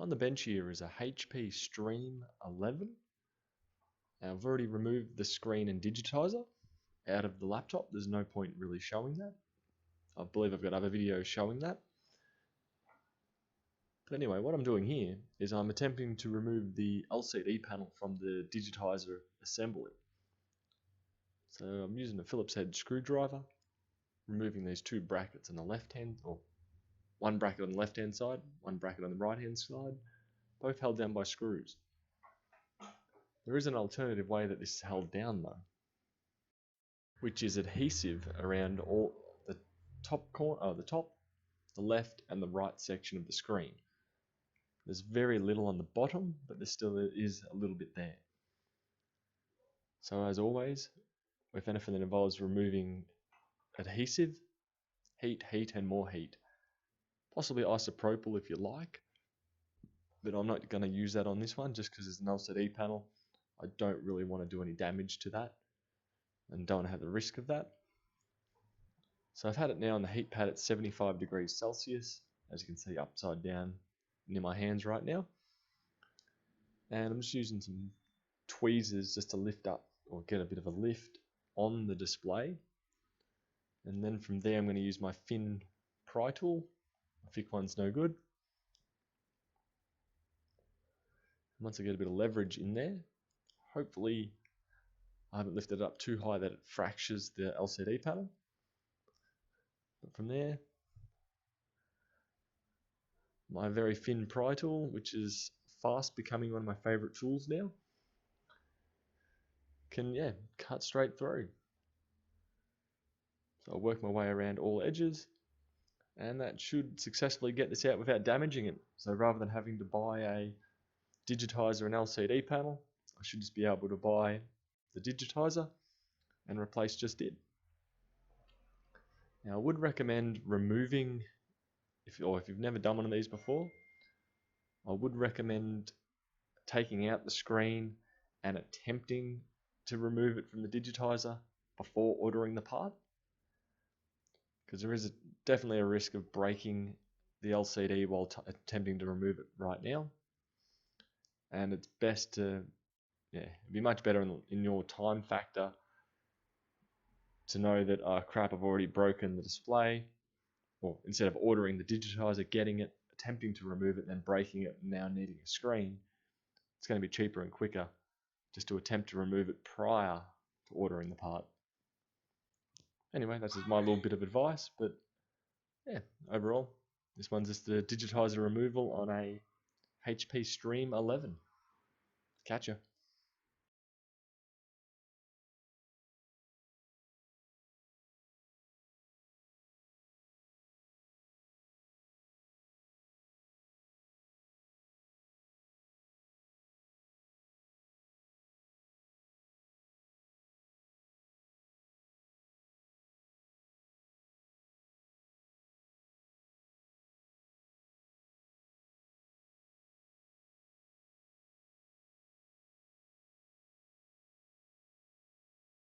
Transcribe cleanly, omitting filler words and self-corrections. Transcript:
On the bench here is a HP Stream 11. Now I've already removed the screen and digitizer out of the laptop. There's no point really showing that. I believe I've got other videos showing that. But anyway, what I'm doing here is I'm attempting to remove the LCD panel from the digitizer assembly. So I'm using a Phillips head screwdriver, removing these two brackets on the left hand, or one bracket on the left hand side, one bracket on the right hand side, both held down by screws. There is an alternative way that this is held down though, which is adhesive around all the top corner, the left and the right section of the screen. There's very little on the bottom, but there still is a little bit there. So as always, with anything that involves removing adhesive, heat, and more heat. Possibly isopropyl if you like, but I'm not going to use that on this one just because it's an LCD panel. I don't really want to do any damage to that and don't have the risk of that. So I've had it now on the heat pad at 75 degrees Celsius, as you can see upside down near my hands right now. And I'm just using some tweezers just to lift up or get a bit of a lift on the display. And then from there I'm going to use my thin pry tool. My thick one's no good. Once I get a bit of leverage in there, hopefully I haven't lifted it up too high that it fractures the LCD panel. But from there, my very thin pry tool, which is fast becoming one of my favorite tools now, can cut straight through. So I'll work my way around all edges, and that should successfully get this out without damaging it. So rather than having to buy a digitizer and LCD panel, I should just be able to buy the digitizer and replace just it. Now I would recommend removing, if you've never done one of these before, I would recommend taking out the screen and attempting to remove it from the digitizer before ordering the part, because there is definitely a risk of breaking the LCD while attempting to remove it right now. And it's best to, it'd be much better in your time factor to know that, crap, I've already broken the display, or instead of ordering the digitizer, getting it, attempting to remove it, then breaking it, and now needing a screen, it's going to be cheaper and quicker just to attempt to remove it prior to ordering the part. Anyway, that's just my little bit of advice, but overall, this one's just the digitizer removal on a HP Stream 11. Catch ya.